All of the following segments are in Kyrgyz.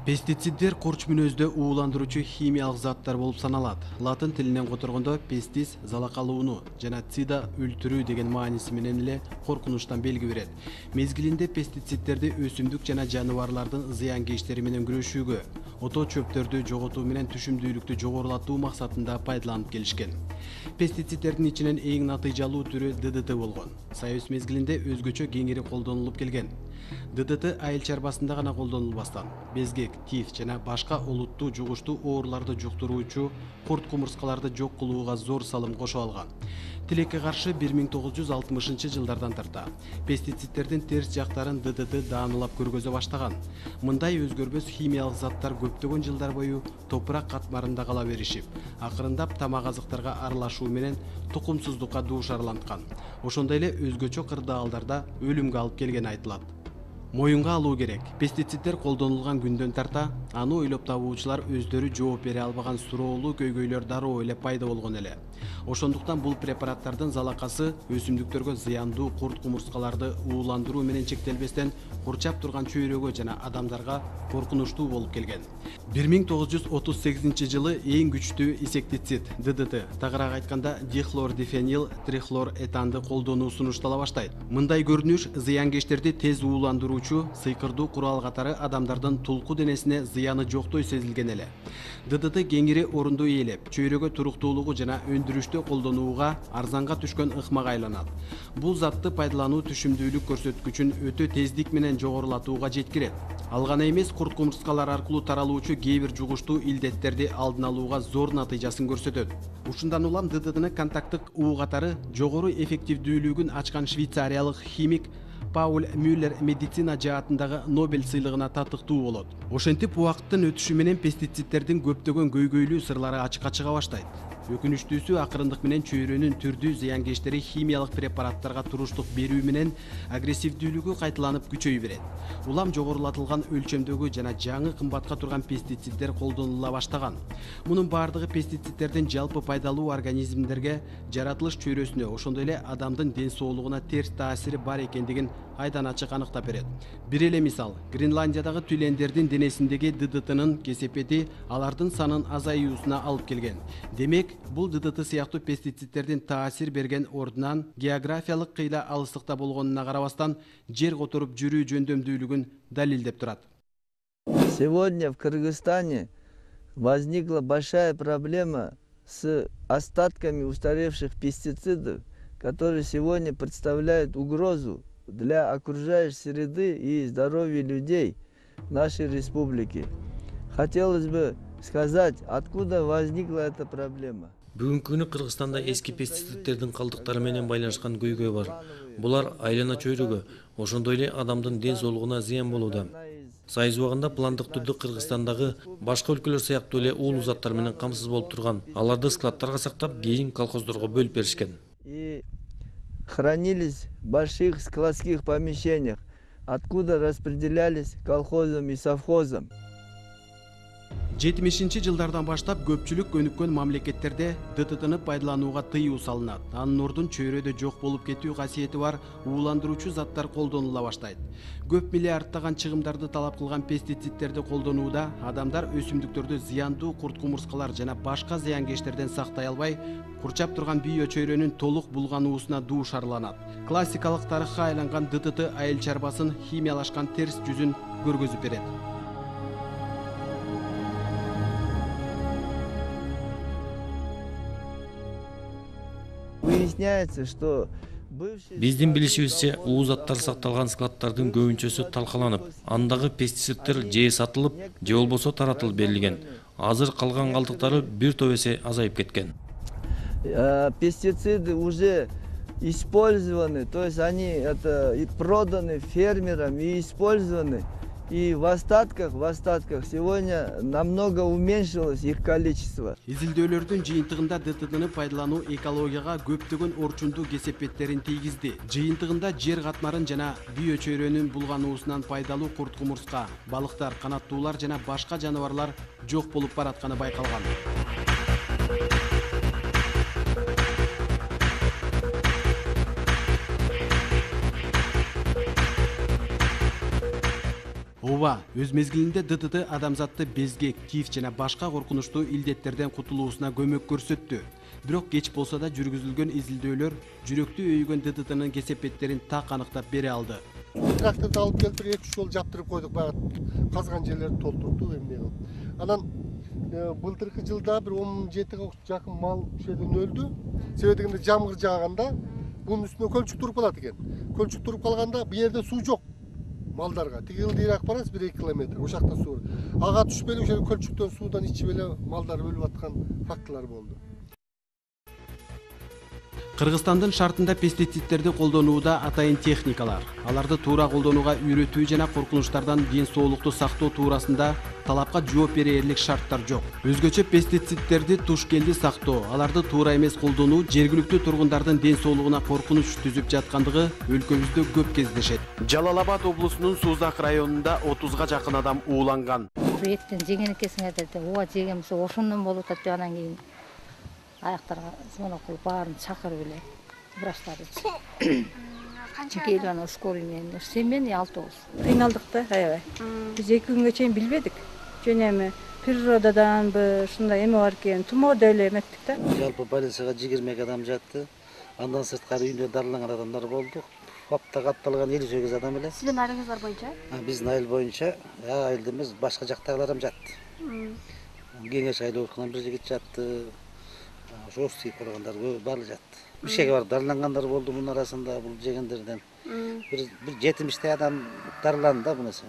Pestitsidler корч мүнөздө ууландыруучу химиялык заттар болуп саналат. Латын тилинен которгондо пестис залакалууну жана цида өлтүрүү деген мааниси менен эле коркунучтан белги берет. Мезгилинде пестициддерди өсүмдүк жана жаныбарлардын зыянкечтери менен күрөшүүгө, ото чөптөрдү жоготуу менен түшүмдүүлүктү жогорулатуу максатында пайдаланып келишкен. Пестициддердин ичинен эң натыйжалуу түрү ДДТ болгон. Союз мезгилинде өзгөчө кеңири колдонулуп келген. ДДТ айыл чарбасында гана колдонулбастан, безгек, тиф жана башка олуттуу жугуштуу ооруларды жуктуруучу курт кумурскаларды жок кылууга зор салым кошо алган. Тилекке каршы 1960-жылдардан тарта пестициддердин терс жактарын ДДТ даанылап көргөзө баштаган. Мындай өзгөрбөс химиялык заттар көптөгөн жылдар бою топурак катмарында кала беришип, акырындап тамак азыктарга аралашуу менен тукумсуздукка дуушарланткан. Ошондой эле өзгөчө кырдаалдарда өлүмгө алып келгени айтылат. Моюнга алуу керек. Пестициддер колдонулган күндөн тарта, аны ойлоп табуучулар өздөрү жооп бере албаган суроолуу көйгөйлөр дароо эле пайда болгон эле. Ошондуктан бул препараттардын залакасы өсүмдүктөргө зыяндуу курт кумурскаларды ууландыруу менен чектелбестен, курчап турган чөйрөгө жана адамдарга коркунучтуу болуп келген. 1938 эң күчтүү инсектицид ДДТ, тагыраак айтканда дихлордифенил трихлоретанды колдонуу сунуштала баштайт. Мындай көрүнүш зыянкечтерди тез ууландыруучу сыйкырдуу курал катары адамдардын тулку денесине зыяны жоктой сезилген эле. ДДТ кеңири орунду ээлеп, чөйрөгө туруктуулугу жана өндүрүштө колдонууга арзанга түшкөн ыкмага айланат. Бул затты пайдалануу түшүмдүүлүк көрсөткүчүн өтө тездик менен жогорулатууга жеткирет. Ал гана эмес, курт кумурскалар аркылуу таралуучу кээ бир жугуштуу илдеттерди алдын алууга зор натыйжасын көрсөтөт. Ушундан улам ДДТнын контакттык уу катары жогору эффективдүүлүгүн ачкан швейцариялык химик Пауль Мюллер медицина жаатындагы Нобель сыйлыгына татыктуу болот. Ошентип убакыттын өтүшү менен пестициддердин көптөгөн көйгөйлүү сырлары ачыкка чыга баштайт. Өкүнүчтүүсү акырындык менен чөйрөнүн түрдүү зыянкечтери химиялык препараттарга туруштук берүү менен агрессивдүүлүгү кайталанып күчөй берет. Улам жогорулатылган өлчөмдөгү жана жаңы кымбатка турган пестициддер колдонула баштаган. Мунун бардыгы пестициддердин жалпы пайдалуу организмдерге, жаратылыш чөйрөсүнө, ошондой эле адамдын ден соолугуна терс таасири бар экендигин айдан ачык аныктап берет. Бир эле мисал, Гренландиядагы тюлендердин денесиндеги ДДТнын кесепети алардын санын азаюусуна алып келген. Демек, бул ДДТ сыяктуу пестициддердин таасир берген ордунан географиялык кыйла алыстыкта болгонуна карабастан, жер которуп жүрүү жөндөмдүүлүгүн далилдеп турат. Сегодня в Кыргызстане возникла большая проблема с остатками устаревших пестицидов, которые сегодня представляют угрозу для окружающей среды и здоровья людей нашей республики. Хотелось бы сказать, откуда возникла эта проблема. Бүгүнкү күнү Кыргызстанда эски пестициддердин калдыктары менен байланышкан көйгөй бар. Булар айлана чөйрөгө, ошондой эле адамдын ден соолугуна зыян болууда. Союз убагында пландык түрдө Кыргызстандагы башка өлкөлөр сыяктуу эле уулуу заттар менен камсыз болуп турган. Аларды складтарга сактап, кийин колхоздорго бөлүп беришкен. И хранились в больших складских помещениях, откуда распределялись колхозам и совхозам. 70-жылдардан баштап көпчүлүк өнүккөн мамлекеттерде ДДТны пайдаланууга тыюу салынат. Анын ордун чөйрөдө жок болуп кетүү касиети бар ууландыруучу заттар колдонула баштайт. Көп миллиардтаган чыгымдарды талап кылган пестициддерди колдонууда адамдар өсүмдүктөрдү зыяндуу курт кумурскалар жана башка зыянкечтерден сактай албай, курчап турган бийөө чөйрөнүн толук булгануусуна дуушарланат. Классикалык тарыхка айланган ДДТ айыл чарбасын химиялашкан терс жүзүн көргөзүп берет. Выясняется, что биздин билишибизче, уу заттар сакталган складдардын көбүнчөсү талкаланып, андагы пестициддер же сатылып, же болбосо таратылып берилген. Азыр калган калдыктары бир топ эсе азайып кеткен. Пестициды уже использованы, то есть они проданы фермерам и использованы. И в остатках сегодня намного уменьшилось их количество. Изилдөөлөрдүн жыйынтыгында ДДТны пайдалануу экологияга көптөгөн орчундуу кесепеттерин тийгизди. Жыйынтыгында жер катмарын жана био чөйрөнүн булгануусунан пайдалуу курт кумурска, балыктар, канаттуулар жана башка жаныбарлар жок болуп баратканы байкалган. Ооба, өз мезгилинде ДДТ адамзатты безгек, тиф жана башка коркунучтуу илдеттерден кутулуусуна көмөк көрсөттү. Бирок кеч болсо да жүргүзүлгөн изилдөөлөр жүрөктү өйгөн ДДТнын кесепеттерин так аныктап бере алды. Тракторду алып келтирип 2-3 жол жаптырып койдук, баягы казган жерлерди толтурдук эмне кылып. Анан былтыркы жылда бир 17ге жакын мал ушул жерден өлдү. Себеби дегенде жамгыр жааганда бунун үстүнө көлчүк туруп калат экен. Көлчүк туруп калганда бу жерде суу жок. Малдарга тиги ылдыйраак барасыз 1-2 километр, ошакта суу. Ага түшпөй ошол көлчүктөн суудан ичип эле малдар өлүп аткан фактылар болду. Кыргызстандын шартында пестицидтерди колдонууда атайын техникалар. Аларды туура колдонууга үйрөтүү жана коркунучтардан ден соолукту сактоо туурасында талапка жооп берерлик шарттар жок. Өзгөчө пестицидтерди туш келди сактоо, аларды туура эмес колдонуу жергиликтүү тургундардын ден соолугуна коркунуч түзүп жаткандыгы өлкөбүздө көп кездешет. Жалал Абад облусунун Сузак районунда 30га жакын адам ууланган. Эттен жеген экенсиңер деп, ооба жегенбиз, ошондон болуп атат. Анан кийин аяктарга звонок кылып баарын чакырып эле врачтарды. Келип анан скорый менен 7 мен 6-9. Кыйналдык да, аябай. Биз 2 күнгө чейин билбедик. Жөн эми природаданбы, ушундай эме бар экен, тумоо деп эле эметтик да. Жалпы больницага 22 адам жатты. Андан сырткары үйүндө дарыланган адамдар болду. Аптага катталган 58 адам эле. Сиздин айылыңыздар боюнча? Биздин айыл боюнча, айылда эмес, башка жактагылар ham жатты. Кеңеш айылыбынан бир жигит жатты. Ошо сыйып калгандар баары жатты. Бишеге барып дарылангандар болду мунун арасында, бул жегендерден. Бир 70 адам дарыланды да бунусы.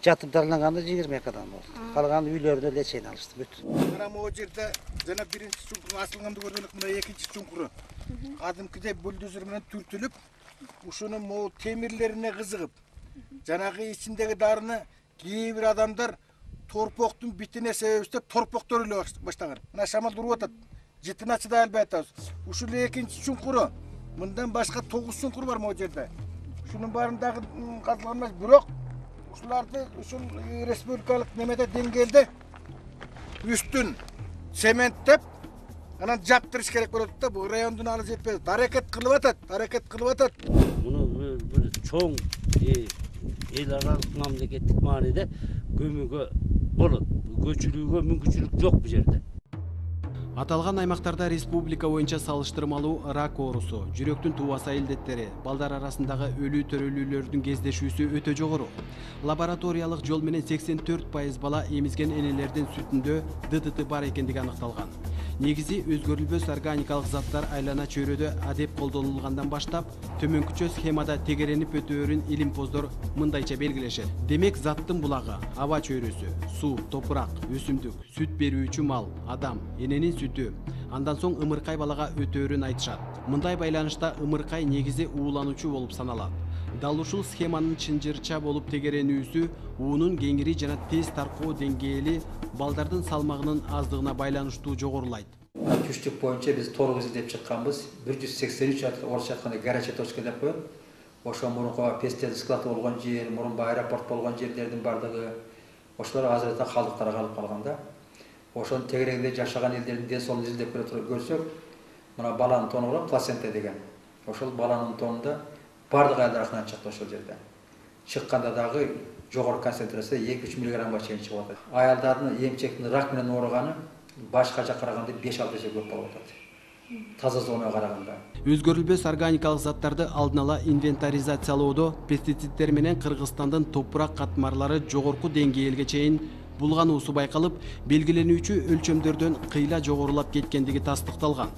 Жатып дарыланганда 22 адам болду. Калган үйлөрдө лечение алышты бүт. Мына могу жерде жана биринчи чуңкур ачылганды көрдүк, мына экинчи чуңкуру. Кадимкидей бульдозер менен түртүлүп, ушунун могу темирлерине кызыгып, жанагы ичиндеги дарыны кээ бир адамдар торпоктун битине себептеп торпоктор өлө баштаган. Мына шамал уруп атат. Житин ачыда албай атабыз. Ушул экинчи чуңкуру. Мындан башка 9 чуңкур бар могу жерде. Ушунун баарындагы казылган эмес, бирок ушуларды ушул республикалык немеде деңгээлде үстүн цементтеп анан жаптырыш керек болот да. Бул райондун алы жетпейт. Аракет кылып атат. Муну бир чоң эл аралык мамлекеттик мааниде көмөгө болот. Көчүрүүгө мүмкүнчүлүк жок бул жерде. Аталган аймактарда республика боюнча салыштырмалуу рак оорусу, жүрөктүн тубаса илдеттери, балдар арасындагы өлүү төрөлүүлөрдүн кездешүүсү өтө жогору. Лабораториялык жол менен 84% бала эмизген энелердин сүтүндө ДДТ бар экендиги аныкталган. Негизи өзгөрүлбөс органикалык заттар айлана чөйрөдө адеп колдонулгандан баштап, төмөнкүчө схемада тегеренип өтөөрүн илимпоздор мындайча белгилешет. Демек заттын булагы, аба чөйрөсү, суу, топурак, өсүмдүк, сүт берүүчү мал, адам, эненин сүтү, андан соң ымыркай балага өтөөрүн айтышат. Мындай байланышта ымыркай негизи уулануучу болуп саналат. Дал ушул схеманын чынжырча болуп тегеренүүсү, уунун кеңири жана тез таркоо деңгээли балдардын салмагынын аздыгына байланыштуу жогорулайт. Түштүк боюнча биз толук издеп чыкканбыз. 183 орусча айтканда горячая точка деп коет. Ошо мурунку пестицид склад болгон жер, мурунку аэропорт болгон жерлердин бардыгы ошолор азырда калдыктар калып калган да. Ошонун тегерегинде жашаган элдердин ден соолугун изилдеп көрсөк, мына баланын тону бар, плацента деген. Ошол баланын тонунда бардык айылдар чыкты ошол жерде. Чыкканда дагы жогору концентрация 2-3 мг чейин чыгып атат. Аялдардын эмчектин рак менен ооруганы башкача караганда 5-6 эсе көп болуп атат. Таза зонага караганда. Өзгөрүлбөс органикалык заттарды алдын ала инвентаризациялоодо пестициддер менен Кыргызстандын топурак катмарлары жогорку деңгээлге чейин булгануусу байкалып, белгиленүүчү өлчөмдөрдөн кыйла жогорулап кеткендиги тастыкталган.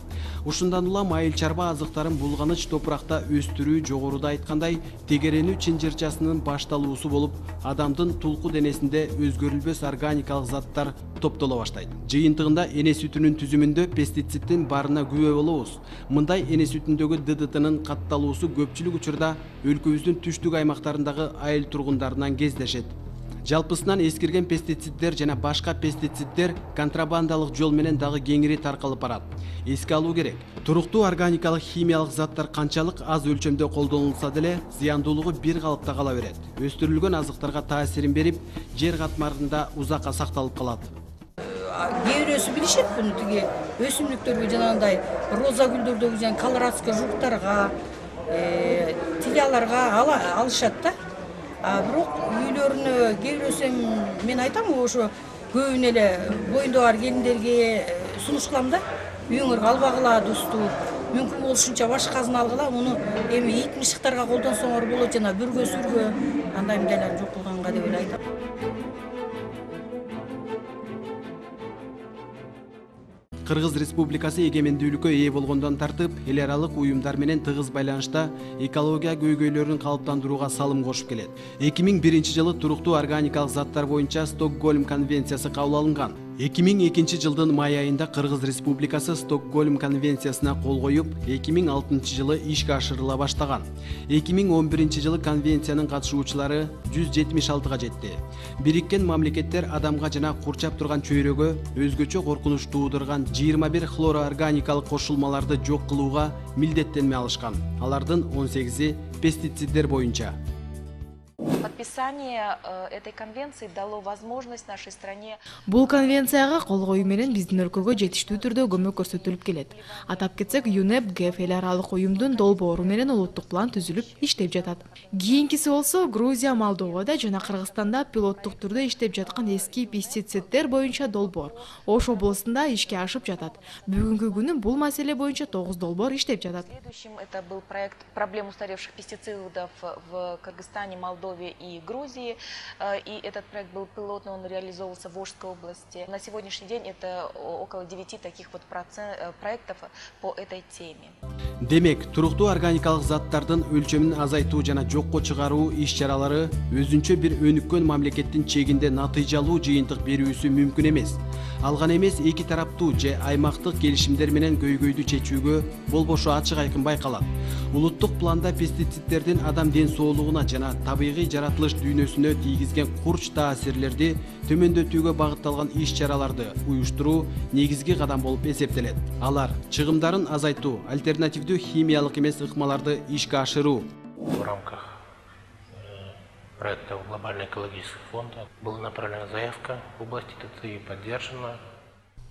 Ушундан улам айыл чарба азыктарын булганыч топуракта өстүрүү жогоруда айткандай тегеренүү чынжырчасынын башталуусу болуп, адамдын тулку денесинде өзгөрүлбөс органикалык заттар топтоло баштайт. Жыйынтыгында эне сүтүнүн түзүмүндө пестициддин барына күбө болобуз. Мындай эне сүтүндөгү ДДТнын катталуусу көпчүлүк учурда өлкөбүздүн түштүк аймактарындагы айыл тургундарынан кездешет. Жалпысынан эскирген пестициддер жана башка пестициддер контрабандалык жол менен дагы кеңири таркалып барат. Эске алуу керек. Туруктуу органикалык химиялык заттар канчалык аз өлчөмдө колдонулса деле, зыяндуулугу бир калыпта кала берет. Өстүрүлгөн азыктарга таасирин берип, жер катмарында узакка сакталып калат. Кээ бирөөсү билишет буну тиги өсүмдүктөргө жанагындай роза гүлдөрдөгү жана колорадский жуктарга, тияларга алышат да. Бирок үйлөрүнө кээ бирөөсү мен айтам, ошо көбүн эле боюнда бар келиндерге сунуш кылам да. Үйүңөр албагыла дусту, мүмкүн болушунча башкасын алгыла, муну эми ит мышыктарга колдонсоңор болот, жана бүргө сүргө андай мындайлар жок кылганга деп эле айтам. Кыргыз Республикасы эгемендүүлүккө ээ болгондон тартып, эл аралык уюмдар менен тыгыз байланышта экология көйгөйлөрүн калыптандырууга салым кошуп келет. 2001 жылы туруктуу органикалык заттар боюнча Стокгольм конвенциясы кабыл алынган. 2002 жылдын май айында Кыргыз Республикасы Стокгольм конвенциясына кол коюп, 2006 жылы ишке ашырыла баштаган. 2011 жылы конвенциянын катышуучулары 176 жетти. Бириккен мамлекеттер адамга жана курчап турган чөйрөгө өзгөчө коркунуч туудурган 21 хлороорганикалык кошулмаларды жок кылууга милдеттенме алышкан. Алардын 18-и пестициддер боюнча. Подписание этой конвенции дало возможность нашей стране. Бул конвенцияга кол коюу менен биздин өлкөгө жетиштүү түрдө көмөк көрсөтүлүп келет. Атап кетсек, ЮНЕП ГЭФ эл аралык уюмдун долбоору менен улуттук план түзүлүп иштеп жатат. Кийинкиси болсо Грузия, Молдовада жана Кыргызстанда пилоттук түрдө иштеп жаткан эски пестициддер боюнча долбоор Ош областында ишке ашып жатат. Бүгүнкү күнү бул маселе боюнча 9 долбоор иштеп жатат. Следующим это был проект проблем устаревших пестицидов в Кыргызстане, Молдове и Грузии. И этот проект был пилотный, он реализовывался в Ошской области. На сегодняшний день это около 9 таких вот проектов по этой теме. Демек, туруктуу органикалык заттардын өлчөмүн азайтуу жана жокко чыгаруу иш-чаралары өзүнчө бир өнүккөн мамлекеттин чегинде натыйжалуу жыйынтык берүүсү мүмкүн эмес. Алган эмес эки тараптуу же аймактык келишимдер менен көйгөйдү чечүүгө болбошу ачык айкын байкалат. Улуттук планда пестициддердин адам ден соолугуна жана табигый жаратылыш дүйнөсүнө тийгизген курч таасирлерди төмөндөтүүгө багытталган иш-чараларды уюштуруу негизги кадам болуп эсептелет. Алар чыгымдарын азайтуу, альтернативдүү химиялык эмес ыкмаларды ишке ашыруу. В рамках проекта Глобальный экологический фонд была направлена заявка в области ТТ и поддержана.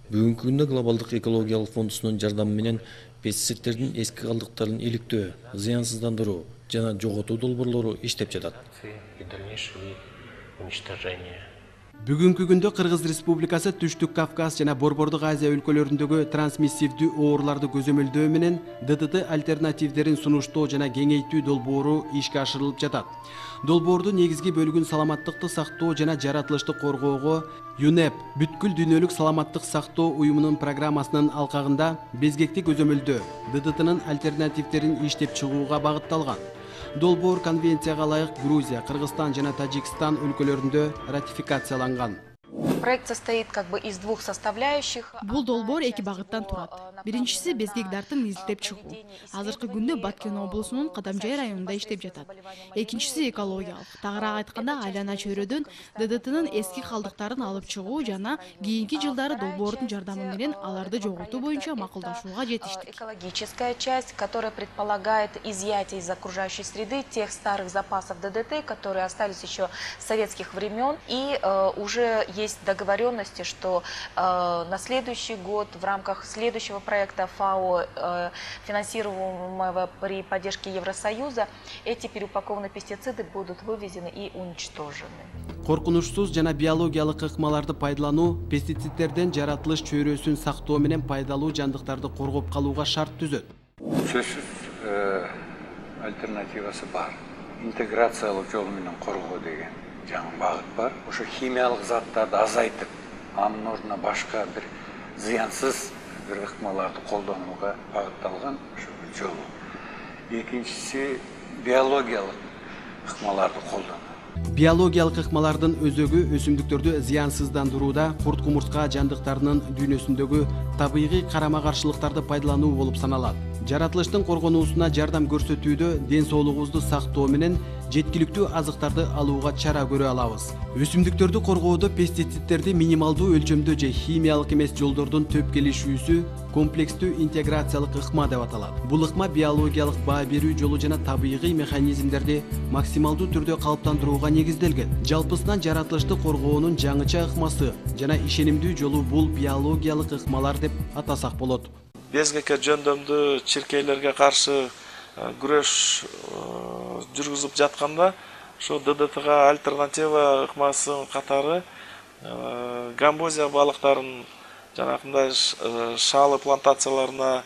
Бүгүнкү күндө глобалдык экологиялык фондусунун жардамы менен пестициддердин эски калдыктарын иликтөө, зыянсыздандыруу жана жоготуу долбоорлору иштеп жатат. И дальнейшее уничтожение. Бүгүнкү күндө Кыргыз Республикасы Түштүк Кавказ жана Борбордук Азия өлкөлөрүндөгү трансмиссивдүү ооруларды көзөмөлдөө менен ДДТ альтернативдерин сунуштоо жана кеңейтүү долбоору ишке ашырылып жатат. Долбоордун негизги бөлүгүн саламаттыкты сактоо жана жаратылышты коргоого ЮНЕП бүткүл дүйнөлүк саламаттык сактоо уюмунун программасынын алкагында безгекти көзөмөлдөө ДДТнын альтернативдерин иштеп чыгууга багытталган. Долбоор конвенцияга ылайык Грузия, Кыргызстан жана Тажикстан өлкөлөрүндө ратификацияланган. Проект состоит как бы из двух составляющих. Бул долбоор эки багыттан турат. Биринчиси безгек-дартын изилтеп чыгуу. Азыркы күндө Баткен облусунун Кадамжай районунда иштеп жатат. Экинчиси экологиялык. Тагыраак айтканда, айлана чөйрөдөн ДДТнын эски калдыктарын алып чыгуу жана кийинки жылдары долбоордун жардамы менен аларды жоготуу боюнча макулдашууга жетиштик. Экологическая часть, которая предполагает изъятие из окружающей среды тех старых запасов ДДТ, которые остались еще с советских времен, и уже есть договоренности, что на следующий год в рамках следующего проекта ФАО, финансируемого при поддержке Евросоюза, эти переупакованные пестициды будут вывезены и уничтожены. Коркунучсуз жана биологиялык ыкмаларды пайдалануу пестициддерден жаратылыш чөйрөсүн сактоо менен пайдалуу жандыктарды коргоп калууга шарт түзөт. Сөзсүз альтернативасы бар. Интеграциялык жол менен коргоо деген. жаңы бағыт бар. Ошо химиялык заттарды азайтып, анын ордуна башка бир зыянсыз бир ыкмаларды колдонууга багытталган ушу бир жолу. Экинчиси биологиялык ыкмаларды колдонуу. Биологиялык ыкмалардын өзөгү өсүмдүктөрдү зыянсыздандырууда курт кумурска жандыктарынын дүйнөсүндөгү табигый карама каршылыктарды пайдалануу болуп саналат. Жаратылыштын коргонуусуна жардам көрсөтүүдө ден соолугубузду сактоо менен жеткиликтүү азыктарды алууга чара көрө алабыз. Өсүмдүктөрдү коргоодо пестициддерди минималдуу өлчөмдө же химиялык эмес жолдордун төп келишүүсү комплекстүү интеграциялык ыкма деп аталат. Бул ыкма биологиялык баа берүү жолу жана табигый механизмдерди максималдуу түрдө калыптандырууга негизделген. Жалпысынан жаратылышты коргоонун жаңыча ыкмасы жана ишенимдүү жолу бул биологиялык ыкмалар деп атасак болот. Безгекке жөндөмдүү чиркейлерге каршы күрөш жүргүзүп жатканда ошо ДДТга альтернатива ыкмасынын катары гамбузия балыктарын жанакындай шаалы плантацияларына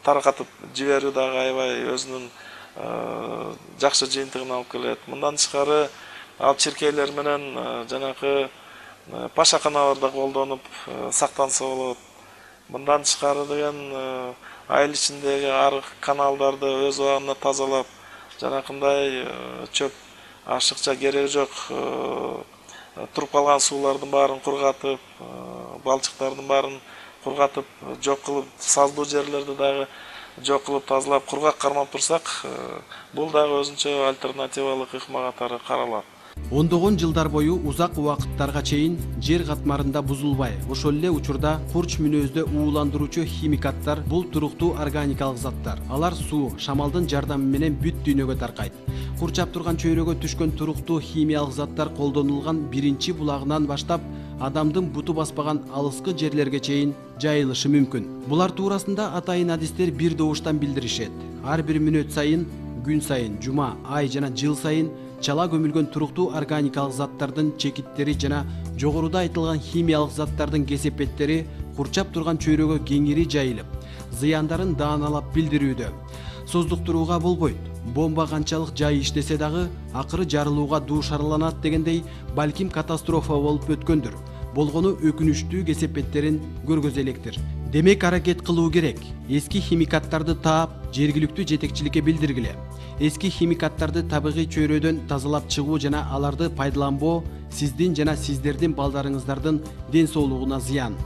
таркатып жиберүү дагы аябай өзүнүн жакшы жыйынтыгын алып келет. Мындан тышкары ал чиркейлер менен жанакы пашаканаларды колдонуп сактанса болот. Мындан тышкары деген айыл ичиндеги арык каналдарды өз убагында тазалап, жанакындай чөп ашыкча кереги жок туруп калган суулардын баарын кургатып, балчыктардын баарын кургатып, жок кылып, саздуу жерлерди дагы жок кылып тазалап, кургак кармап турсак, бул дагы өзүнчө альтернативалык ыкма катары каралат. Ондогон жылдар бою узак убакыттарга чейин жер катмарында бузулбай, ошол эле учурда курч мүнөздө ууландыруучу химикаттар бул туруктуу органикалык заттар. Алар суу, шамалдын жардамы менен бүт дүйнөгө таркайт. Курчап турган чөйрөгө түшкөн туруктуу химиялык заттар колдонулган биринчи булагынан баштап адамдын буту баспаган алыскы жерлерге чейин жайылышы мүмкүн. Булар туурасында атайын адистер бир добуштан билдиришет. Ар бир мүнөт сайын, күн сайын, жума, ай жана жыл сайын чала көмүлгөн туруктуу органикалык заттардын чекиттери жана жогоруда айтылган химиялык заттардын кесепеттери курчап турган чөйрөгө кеңири жайылып, зыяндарын дааналап билдирүүдө. Создуктурууга болбойт. Бомба канчалык жай иштесе дагы акыры жарылууга дуушарланат дегендей, балким катастрофа болуп өткөндүр. Болгону өкүнүчтүү кесепеттерин көргөзө электир. Демек аракет кылуу керек. Эски химикаттарды таап, жергиликтүү жетекчиликке билдиргиле. Эски химикаттарды табигый чөйрөдөн тазалап чыгуу жана аларды пайдаланбоо сиздин жана сиздердин балдарыңыздардын ден соолугуна зыян.